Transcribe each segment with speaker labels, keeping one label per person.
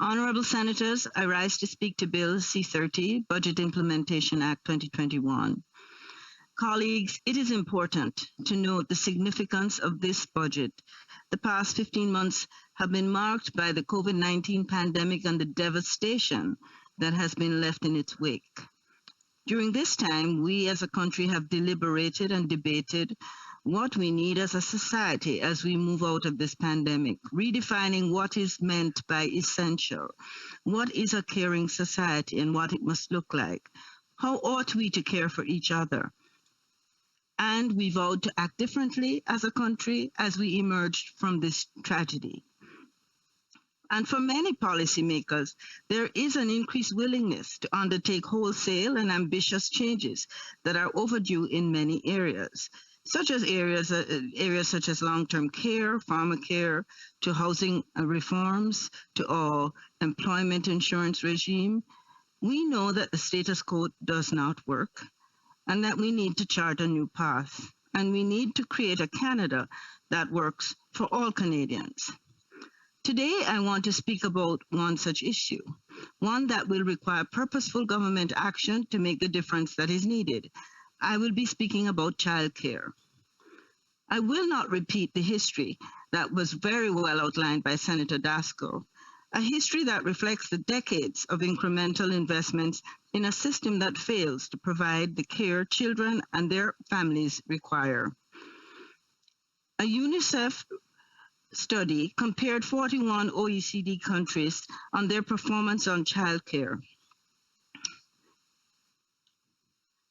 Speaker 1: Honourable Senators, I rise to speak to Bill C-30, Budget Implementation Act 2021. Colleagues, it is important to note the significance of this budget. The past 15 months have been marked by the COVID-19 pandemic and the devastation that has been left in its wake. During this time, we as a country have deliberated and debated what we need as a society as we move out of this pandemic, redefining what is meant by essential, what is a caring society and what it must look like, how ought we to care for each other. And we vowed to act differently as a country as we emerged from this tragedy. And for many policymakers, there is an increased willingness to undertake wholesale and ambitious changes that are overdue in many areas, such as areas such as long-term care, pharmacare, to housing reforms, to our employment insurance regime. We know that the status quo does not work, and that we need to chart a new path, and we need to create a Canada that works for all Canadians. Today, I want to speak about one such issue, one that will require purposeful government action to make the difference that is needed. I will be speaking about childcare. I will not repeat the history that was very well outlined by Senator Daskell, a history that reflects the decades of incremental investments in a system that fails to provide the care children and their families require. A UNICEF study compared 41 OECD countries on their performance on childcare.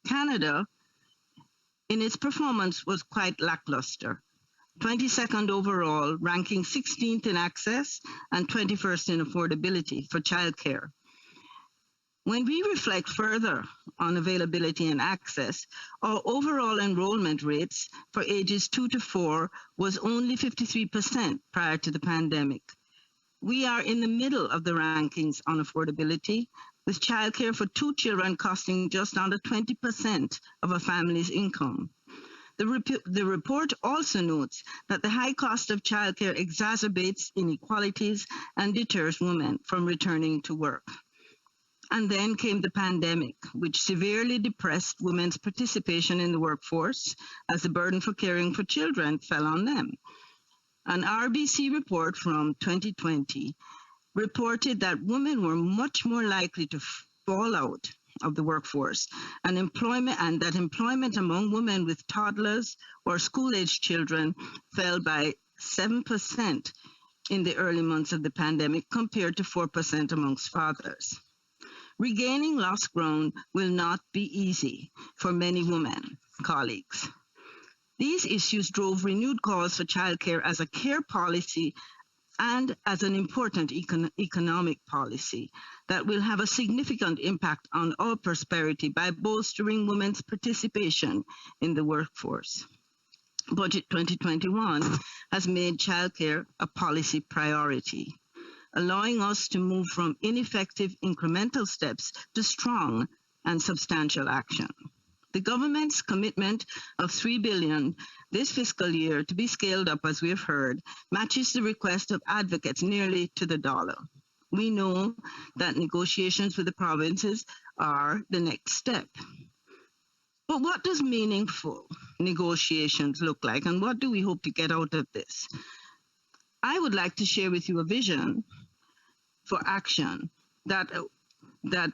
Speaker 1: Canada, in its performance, was quite lackluster. 22nd overall, ranking 16th in access and 21st in affordability for childcare. When we reflect further on availability and access, our overall enrollment rates for ages 2 to 4 was only 53% prior to the pandemic. We are in the middle of the rankings on affordability, with childcare for 2 children costing just under 20% of a family's income. The report also notes that the high cost of childcare exacerbates inequalities and deters women from returning to work. And then came the pandemic, which severely depressed women's participation in the workforce as the burden for caring for children fell on them. An RBC report from 2020 reported that women were much more likely to fall out of the workforce, and that employment among women with toddlers or school-aged children fell by 7% in the early months of the pandemic compared to 4% amongst fathers. Regaining lost ground will not be easy for many women, colleagues. These issues drove renewed calls for childcare as a care policy and as an important economic policy that will have a significant impact on our prosperity by bolstering women's participation in the workforce. Budget 2021 has made childcare a policy priority, allowing us to move from ineffective incremental steps to strong and substantial action. The government's commitment of $3 billion this fiscal year to be scaled up, as we have heard, matches the request of advocates nearly to the dollar. We know that negotiations with the provinces are the next step. But what does meaningful negotiations look like, and what do we hope to get out of this? I would like to share with you a vision for action that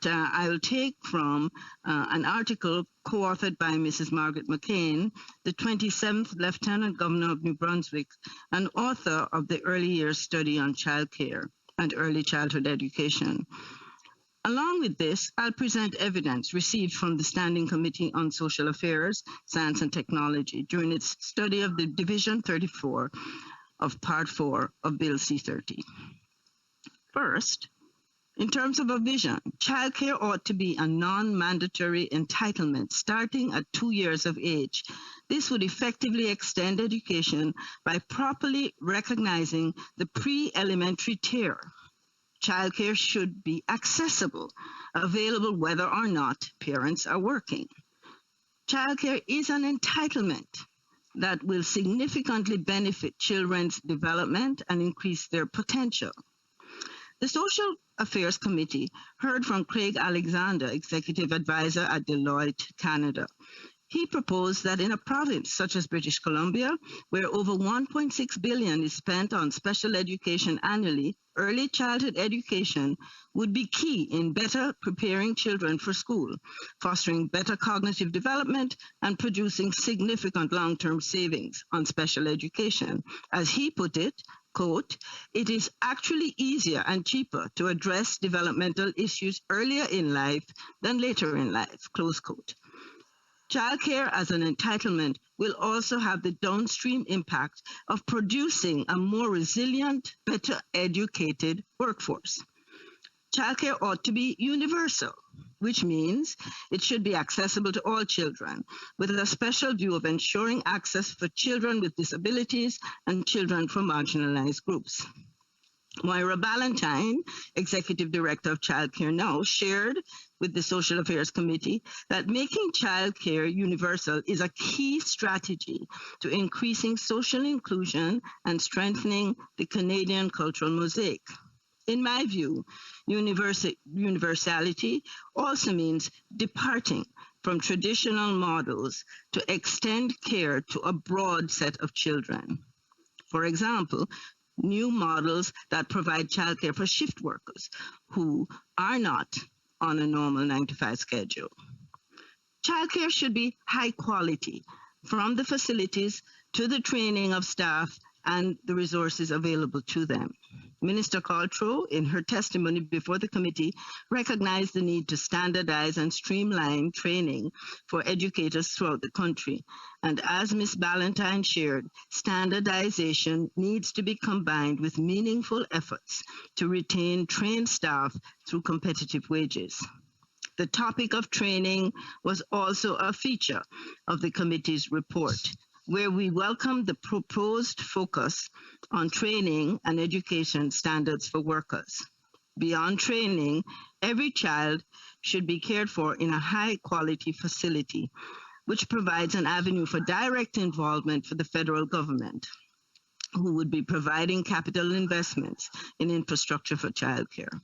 Speaker 1: I will take from an article co-authored by Mrs. Margaret McCain, the 27th Lieutenant Governor of New Brunswick, and author of the Early Years Study on Childcare and Early Childhood Education. Along with this, I'll present evidence received from the Standing Committee on Social Affairs, Science and Technology during its study of the Division 34 of Part 4 of Bill C-30. First, in terms of a vision, childcare ought to be a non-mandatory entitlement starting at 2 years of age. This would effectively extend education by properly recognizing the pre-elementary tier. Childcare should be accessible, available whether or not parents are working. Childcare is an entitlement that will significantly benefit children's development and increase their potential. The Social Affairs Committee heard from Craig Alexander, Executive Advisor at Deloitte, Canada. He proposed that in a province such as British Columbia, where over $1.6 billion is spent on special education annually, early childhood education would be key in better preparing children for school, fostering better cognitive development, and producing significant long-term savings on special education. As he put it, quote, "It is actually easier and cheaper to address developmental issues earlier in life than later in life," close quote. Childcare as an entitlement will also have the downstream impact of producing a more resilient, better educated workforce. Childcare ought to be universal, which means it should be accessible to all children, with a special view of ensuring access for children with disabilities and children from marginalized groups. Moira Ballantyne, Executive Director of Childcare Now, shared with the Social Affairs Committee that making childcare universal is a key strategy to increasing social inclusion and strengthening the Canadian cultural mosaic. In my view, universality also means departing from traditional models to extend care to a broad set of children. For example, new models that provide childcare for shift workers who are not on a normal 9-to-5 schedule. Childcare should be high quality, from the facilities to the training of staff and the resources available to them. Minister Caltrow, in her testimony before the committee, recognized the need to standardize and streamline training for educators throughout the country. And as Ms. Ballantyne shared, standardization needs to be combined with meaningful efforts to retain trained staff through competitive wages. The topic of training was also a feature of the committee's report, where we welcomed the proposed focus on training and education standards for workers. Beyond training, every child should be cared for in a high-quality facility, which provides an avenue for direct involvement for the federal government, who would be providing capital investments in infrastructure for childcare.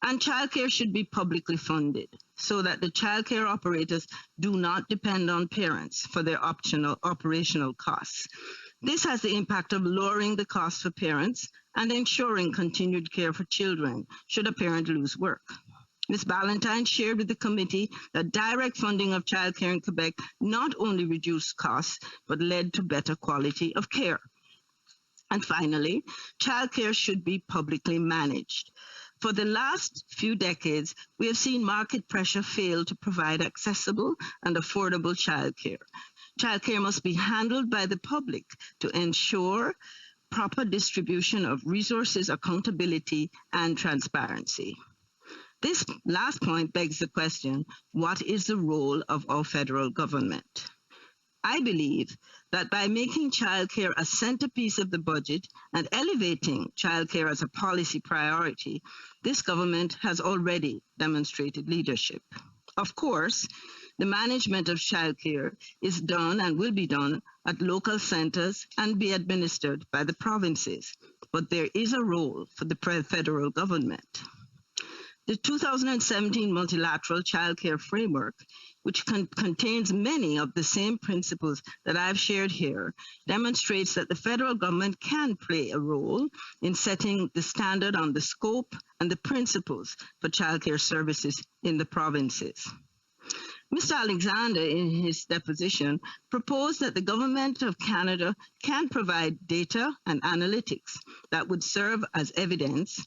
Speaker 1: And childcare should be publicly funded so that the childcare operators do not depend on parents for their operational costs. This has the impact of lowering the cost for parents and ensuring continued care for children should a parent lose work. Ms. Ballantyne shared with the committee that direct funding of childcare in Quebec not only reduced costs, but led to better quality of care. And finally, childcare should be publicly managed. For the last few decades, we have seen market pressure fail to provide accessible and affordable childcare. Childcare must be handled by the public to ensure proper distribution of resources, accountability, and transparency. This last point begs the question, what is the role of our federal government? I believe that by making childcare a centerpiece of the budget and elevating childcare as a policy priority, this government has already demonstrated leadership. Of course, the management of childcare is done and will be done at local centers and be administered by the provinces, but there is a role for the federal government. The 2017 Multilateral Childcare Framework, which contains many of the same principles that I've shared here, demonstrates that the federal government can play a role in setting the standard on the scope and the principles for childcare services in the provinces. Mr. Alexander, in his deposition, proposed that the Government of Canada can provide data and analytics that would serve as evidence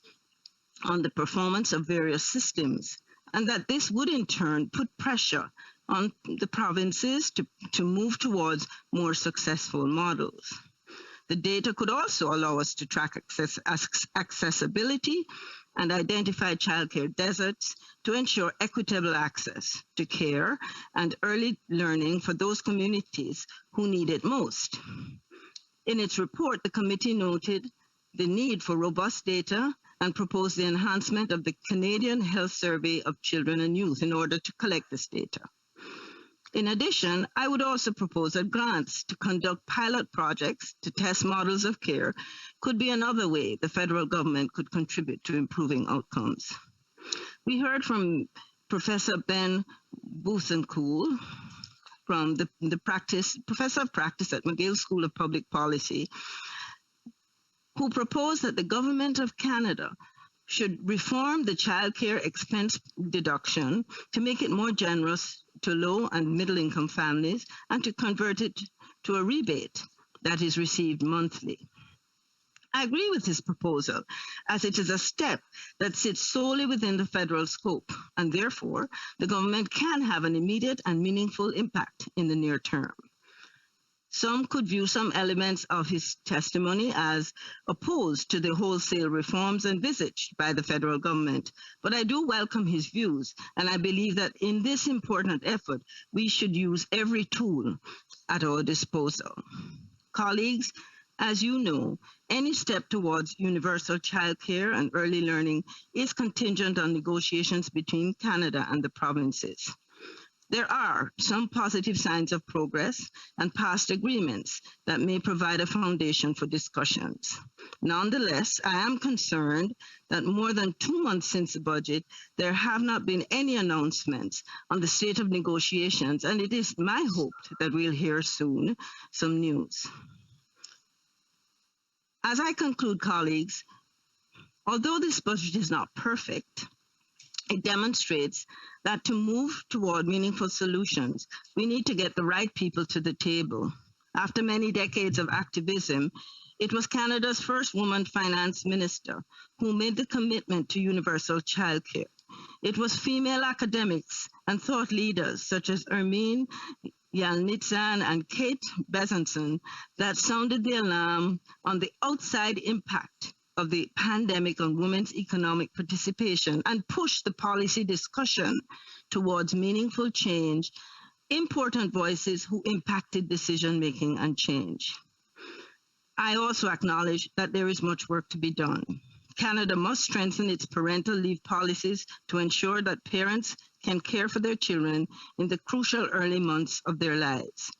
Speaker 1: on the performance of various systems, and that this would in turn put pressure on the provinces to move towards more successful models. The data could also allow us to track accessibility and identify childcare deserts to ensure equitable access to care and early learning for those communities who need it most. In its report, the committee noted the need for robust data and proposed the enhancement of the Canadian Health Survey of Children and Youth in order to collect this data. In addition, I would also propose that grants to conduct pilot projects to test models of care could be another way the federal government could contribute to improving outcomes. We heard from Professor Ben Boussenkool, from the professor of practice at McGill School of Public Policy, who proposed that the government of Canada should reform the child care expense deduction to make it more generous to low and middle income families and to convert it to a rebate that is received monthly. I agree with his proposal, as it is a step that sits solely within the federal scope, and therefore the government can have an immediate and meaningful impact in the near term. Some could view some elements of his testimony as opposed to the wholesale reforms envisaged by the federal government, but I do welcome his views, and I believe that in this important effort, we should use every tool at our disposal. Colleagues, as you know, any step towards universal childcare and early learning is contingent on negotiations between Canada and the provinces. There are some positive signs of progress and past agreements that may provide a foundation for discussions. Nonetheless, I am concerned that more than 2 months since the budget, there have not been any announcements on the state of negotiations, and it is my hope that we'll hear soon some news. As I conclude, colleagues, although this budget is not perfect, it demonstrates that to move toward meaningful solutions, we need to get the right people to the table. After many decades of activism, it was Canada's first woman finance minister who made the commitment to universal childcare. It was female academics and thought leaders such as Ermine Yalnizyan and Kate Besançon that sounded the alarm on the outside impact of the pandemic on women's economic participation and pushed the policy discussion towards meaningful change, important voices who impacted decision-making and change. I also acknowledge that there is much work to be done. Canada must strengthen its parental leave policies to ensure that parents can care for their children in the crucial early months of their lives.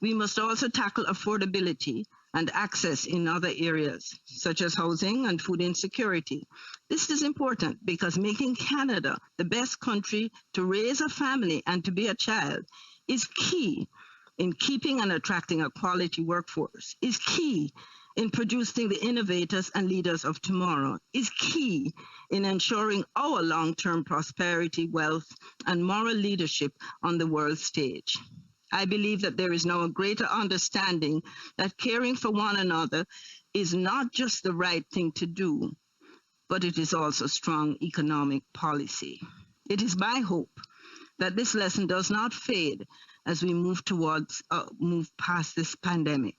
Speaker 1: We must also tackle affordability and access in other areas, such as housing and food insecurity. This is important because making Canada the best country to raise a family and to be a child is key in keeping and attracting a quality workforce, is key in producing the innovators and leaders of tomorrow, is key in ensuring our long-term prosperity, wealth, and moral leadership on the world stage. I believe that there is now a greater understanding that caring for one another is not just the right thing to do, but it is also strong economic policy. It is my hope that this lesson does not fade as we move past this pandemic.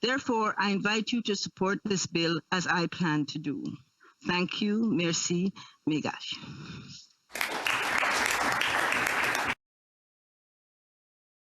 Speaker 1: Therefore, I invite you to support this bill as I plan to do. Thank you. Merci. Megash.